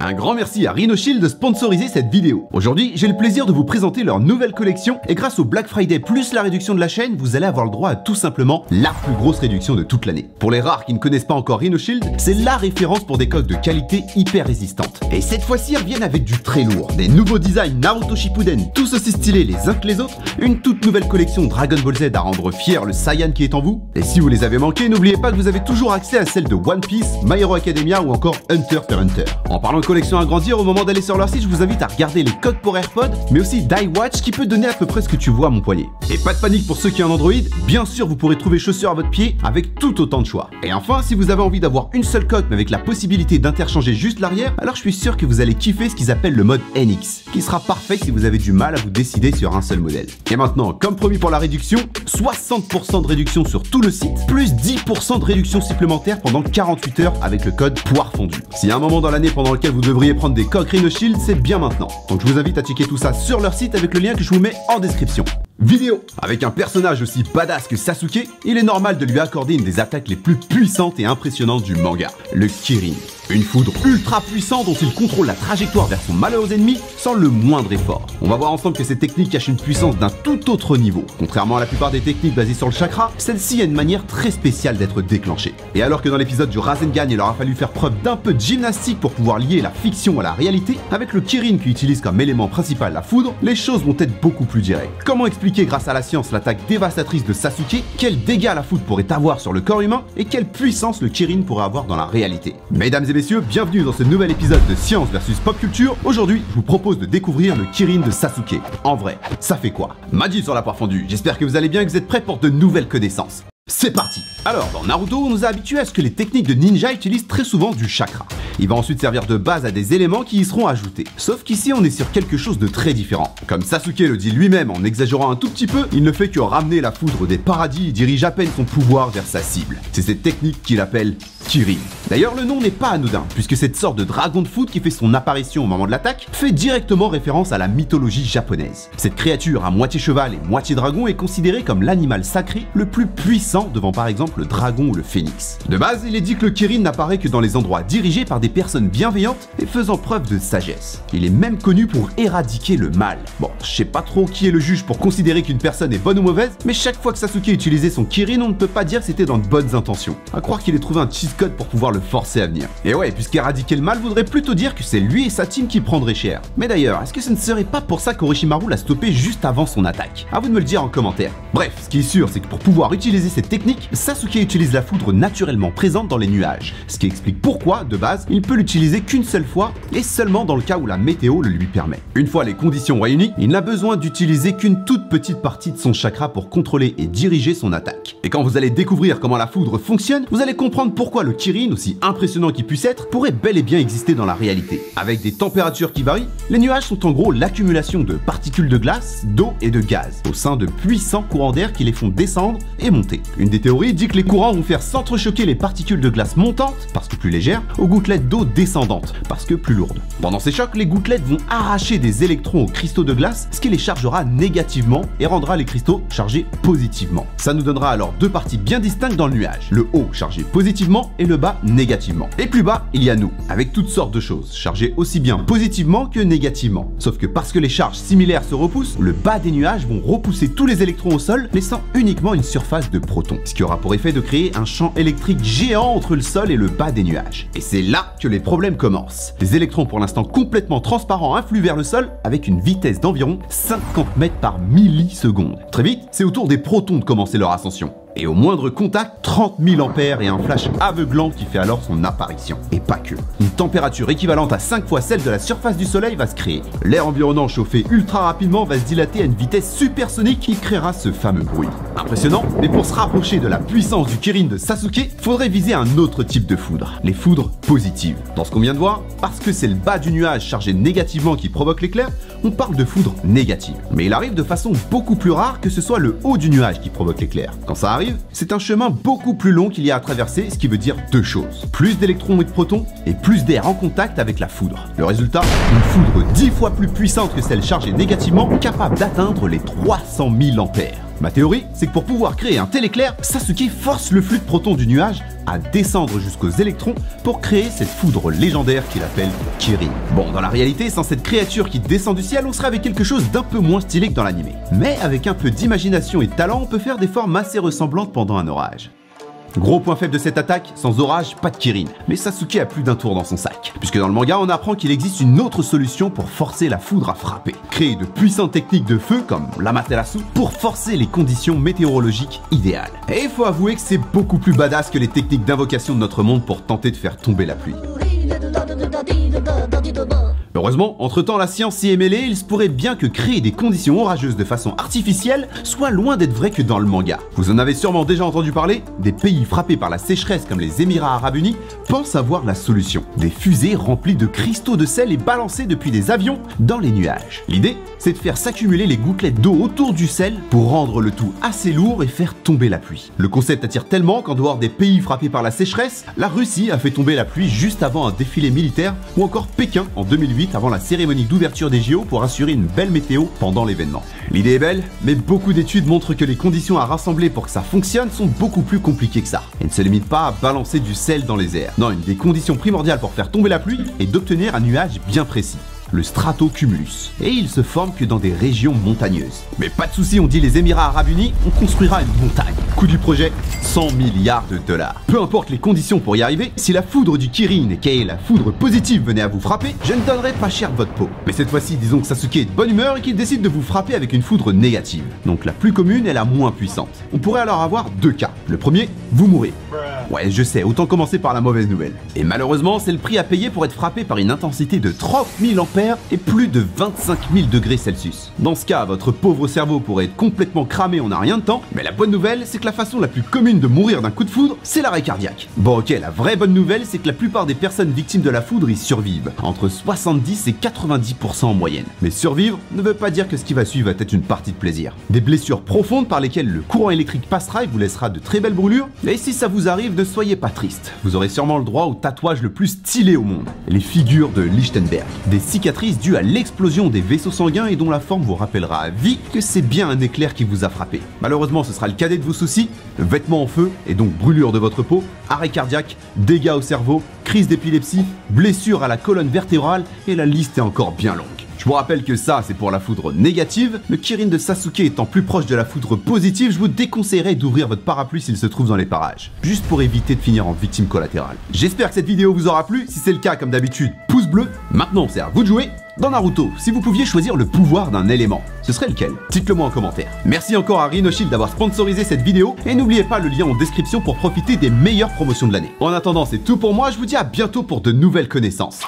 Un grand merci à Rhinoshield de sponsoriser cette vidéo. Aujourd'hui, j'ai le plaisir de vous présenter leur nouvelle collection et grâce au Black Friday plus la réduction de la chaîne, vous allez avoir le droit à tout simplement la plus grosse réduction de toute l'année. Pour les rares qui ne connaissent pas encore Rhinoshield, c'est la référence pour des coques de qualité hyper résistantes. Et cette fois-ci, ils reviennent avec du très lourd, des nouveaux designs Naruto Shippuden, tous aussi stylés les uns que les autres, une toute nouvelle collection Dragon Ball Z à rendre fier le Saiyan qui est en vous. Et si vous les avez manqués, n'oubliez pas que vous avez toujours accès à celles de One Piece, My Hero Academia ou encore Hunter x Hunter. En parlant de collection à grandir, au moment d'aller sur leur site, je vous invite à regarder les coques pour AirPods, mais aussi d'iWatch qui peut donner à peu près ce que tu vois à mon poignet. Et pas de panique pour ceux qui ont un Android, bien sûr vous pourrez trouver chaussures à votre pied avec tout autant de choix. Et enfin, si vous avez envie d'avoir une seule coque mais avec la possibilité d'interchanger juste l'arrière, alors je suis sûr que vous allez kiffer ce qu'ils appellent le mode NX, qui sera parfait si vous avez du mal à vous décider sur un seul modèle. Et maintenant, comme promis pour la réduction, 60% de réduction sur tout le site, plus 10% de réduction supplémentaire pendant 48 heures avec le code poire fondue. S'il y a un moment dans l'année pendant lequel vous devriez prendre des coques Rhinoshield, c'est bien maintenant. Donc je vous invite à checker tout ça sur leur site avec le lien que je vous mets en description. Vidéo. Avec un personnage aussi badass que Sasuke, il est normal de lui accorder une des attaques les plus puissantes et impressionnantes du manga, le Kirin. Une foudre ultra puissante dont il contrôle la trajectoire vers son malheureux ennemi sans le moindre effort. On va voir ensemble que cette technique cache une puissance d'un tout autre niveau. Contrairement à la plupart des techniques basées sur le chakra, celle-ci a une manière très spéciale d'être déclenchée. Et alors que dans l'épisode du Rasengan, il leur a fallu faire preuve d'un peu de gymnastique pour pouvoir lier la fiction à la réalité, avec le Kirin qui utilise comme élément principal la foudre, les choses vont être beaucoup plus directes. Comment expliquer grâce à la science l'attaque dévastatrice de Sasuke, quels dégâts la foudre pourrait avoir sur le corps humain et quelle puissance le Kirin pourrait avoir dans la réalité. Mesdames et messieurs, bienvenue dans ce nouvel épisode de Science versus Pop Culture. Aujourd'hui, je vous propose de découvrir le Kirin de Sasuke. En vrai, ça fait quoi? Magie sur la poire fondue, j'espère que vous allez bien et que vous êtes prêts pour de nouvelles connaissances. C'est parti! Alors, dans Naruto, on nous a habitués à ce que les techniques de ninja utilisent très souvent du chakra. Il va ensuite servir de base à des éléments qui y seront ajoutés. Sauf qu'ici, on est sur quelque chose de très différent. Comme Sasuke le dit lui-même en exagérant un tout petit peu, il ne fait que ramener la foudre des paradis et dirige à peine son pouvoir vers sa cible. C'est cette technique qu'il appelle Kirin. D'ailleurs, le nom n'est pas anodin, puisque cette sorte de dragon de foudre qui fait son apparition au moment de l'attaque fait directement référence à la mythologie japonaise. Cette créature à moitié cheval et moitié dragon est considérée comme l'animal sacré le plus puissant devant par exemple le dragon ou le phénix. De base, il est dit que le Kirin n'apparaît que dans les endroits dirigés par des personnes bienveillantes et faisant preuve de sagesse. Il est même connu pour éradiquer le mal. Bon, je sais pas trop qui est le juge pour considérer qu'une personne est bonne ou mauvaise, mais chaque fois que Sasuke utilisait son Kirin, on ne peut pas dire que c'était dans de bonnes intentions. À croire qu'il ait trouvé un cheat code pour pouvoir le forcer à venir. Et ouais, puisqu'éradiquer le mal voudrait plutôt dire que c'est lui et sa team qui prendraient cher. Mais d'ailleurs, est-ce que ce ne serait pas pour ça qu'Orochimaru l'a stoppé juste avant son attaque? À vous de me le dire en commentaire. Bref, ce qui est sûr, c'est que pour pouvoir utiliser cette technique, Sasuke utilise la foudre naturellement présente dans les nuages, ce qui explique pourquoi, de base, il peut l'utiliser qu'une seule fois et seulement dans le cas où la météo le lui permet. Une fois les conditions réunies, il n'a besoin d'utiliser qu'une toute petite partie de son chakra pour contrôler et diriger son attaque. Et quand vous allez découvrir comment la foudre fonctionne, vous allez comprendre pourquoi le Kirin, aussi impressionnant qu'il puisse être, pourrait bel et bien exister dans la réalité. Avec des températures qui varient, les nuages sont en gros l'accumulation de particules de glace, d'eau et de gaz, au sein de puissants courants d'air qui les font descendre et monter. Une des théories dit que les courants vont faire s'entrechoquer les particules de glace montantes, parce que plus légères, aux gouttelettes d'eau descendantes, parce que plus lourdes. Pendant ces chocs, les gouttelettes vont arracher des électrons aux cristaux de glace, ce qui les chargera négativement et rendra les cristaux chargés positivement. Ça nous donnera alors deux parties bien distinctes dans le nuage, le haut chargé positivement et le bas négativement. Et plus bas, il y a nous, avec toutes sortes de choses, chargées aussi bien positivement que négativement. Sauf que parce que les charges similaires se repoussent, le bas des nuages vont repousser tous les électrons au sol, laissant uniquement une surface de protons, ce qui aura pour effet de créer un champ électrique géant entre le sol et le bas des nuages. Et c'est là que les problèmes commencent. Les électrons pour l'instant complètement transparents influent vers le sol avec une vitesse d'environ 50 mètres par milliseconde. Très vite, c'est au tour des protons de commencer leur ascension. Et au moindre contact, 30 000 ampères et un flash aveuglant qui fait alors son apparition. Et pas que. Une température équivalente à 5 fois celle de la surface du soleil va se créer. L'air environnant chauffé ultra rapidement va se dilater à une vitesse supersonique qui créera ce fameux bruit. Impressionnant, mais pour se rapprocher de la puissance du Kirin de Sasuke, faudrait viser un autre type de foudre, les foudres positives. Dans ce qu'on vient de voir, parce que c'est le bas du nuage chargé négativement qui provoque l'éclair, on parle de foudre négative. Mais il arrive de façon beaucoup plus rare que ce soit le haut du nuage qui provoque l'éclair. Quand ça arrive, c'est un chemin beaucoup plus long qu'il y a à traverser, ce qui veut dire deux choses. Plus d'électrons et de protons, et plus d'air en contact avec la foudre. Le résultat, une foudre 10 fois plus puissante que celle chargée négativement, capable d'atteindre les 300 000 ampères. Ma théorie, c'est que pour pouvoir créer un tel éclair, Sasuke force le flux de protons du nuage à descendre jusqu'aux électrons pour créer cette foudre légendaire qu'il appelle Kirin. Bon, dans la réalité, sans cette créature qui descend du ciel, on serait avec quelque chose d'un peu moins stylé que dans l'anime. Mais avec un peu d'imagination et de talent, on peut faire des formes assez ressemblantes pendant un orage. Gros point faible de cette attaque, sans orage, pas de Kirin. Mais Sasuke a plus d'un tour dans son sac. Puisque dans le manga, on apprend qu'il existe une autre solution pour forcer la foudre à frapper. Créer de puissantes techniques de feu, comme l'Amaterasu, pour forcer les conditions météorologiques idéales. Et il faut avouer que c'est beaucoup plus badass que les techniques d'invocation de notre monde pour tenter de faire tomber la pluie. Heureusement, entre-temps la science s'y est mêlée, il se pourrait bien que créer des conditions orageuses de façon artificielle soit loin d'être vrai que dans le manga. Vous en avez sûrement déjà entendu parler, des pays frappés par la sécheresse comme les Émirats Arabes Unis pensent avoir la solution. Des fusées remplies de cristaux de sel et balancées depuis des avions dans les nuages. L'idée, c'est de faire s'accumuler les gouttelettes d'eau autour du sel pour rendre le tout assez lourd et faire tomber la pluie. Le concept attire tellement qu'en dehors des pays frappés par la sécheresse, la Russie a fait tomber la pluie juste avant un défilé militaire ou encore Pékin en 2008 avant la cérémonie d'ouverture des JO pour assurer une belle météo pendant l'événement. L'idée est belle, mais beaucoup d'études montrent que les conditions à rassembler pour que ça fonctionne sont beaucoup plus compliquées que ça. Et ne se limitent pas à balancer du sel dans les airs. Non, une des conditions primordiales pour faire tomber la pluie est d'obtenir un nuage bien précis. Le stratocumulus. Et il se forme que dans des régions montagneuses. Mais pas de souci, on dit les Émirats Arabes Unis, on construira une montagne. Coût du projet, 100 milliards de dollars. Peu importe les conditions pour y arriver, si la foudre du Kirin, qui est la foudre positive, venait à vous frapper, je ne donnerais pas cher de votre peau. Mais cette fois-ci, disons que Sasuke est de bonne humeur et qu'il décide de vous frapper avec une foudre négative. Donc la plus commune est la moins puissante. On pourrait alors avoir deux cas. Le premier, vous mourrez. Ouais, je sais, autant commencer par la mauvaise nouvelle. Et malheureusement, c'est le prix à payer pour être frappé par une intensité de 30 000 ampères et plus de 25 000 degrés Celsius. Dans ce cas, votre pauvre cerveau pourrait être complètement cramé en un rien de temps, mais la bonne nouvelle, c'est que la façon la plus commune de mourir d'un coup de foudre, c'est l'arrêt cardiaque. Bon ok, la vraie bonne nouvelle, c'est que la plupart des personnes victimes de la foudre y survivent, entre 70 et 90% en moyenne. Mais survivre ne veut pas dire que ce qui va suivre va être une partie de plaisir. Des blessures profondes par lesquelles le courant électrique passera et vous laissera de très belles brûlures, et si ça vous arrive, ne soyez pas triste. Vous aurez sûrement le droit au tatouage le plus stylé au monde, les figures de Lichtenberg. Des cicatrices dues à l'explosion des vaisseaux sanguins et dont la forme vous rappellera à vie que c'est bien un éclair qui vous a frappé. Malheureusement, ce sera le cadet de vos soucis, vêtements en feu et donc brûlure de votre peau, arrêt cardiaque, dégâts au cerveau, crise d'épilepsie, blessure à la colonne vertébrale et la liste est encore bien longue. Je vous rappelle que ça, c'est pour la foudre négative. Le Kirin de Sasuke étant plus proche de la foudre positive, je vous déconseillerais d'ouvrir votre parapluie s'il se trouve dans les parages, juste pour éviter de finir en victime collatérale. J'espère que cette vidéo vous aura plu. Si c'est le cas, comme d'habitude, pouce bleu. Maintenant, c'est à vous de jouer. Dans Naruto, si vous pouviez choisir le pouvoir d'un élément, ce serait lequel? Dites-le moi en commentaire. Merci encore à Rhino Shield d'avoir sponsorisé cette vidéo et n'oubliez pas le lien en description pour profiter des meilleures promotions de l'année. En attendant, c'est tout pour moi. Je vous dis à bientôt pour de nouvelles connaissances.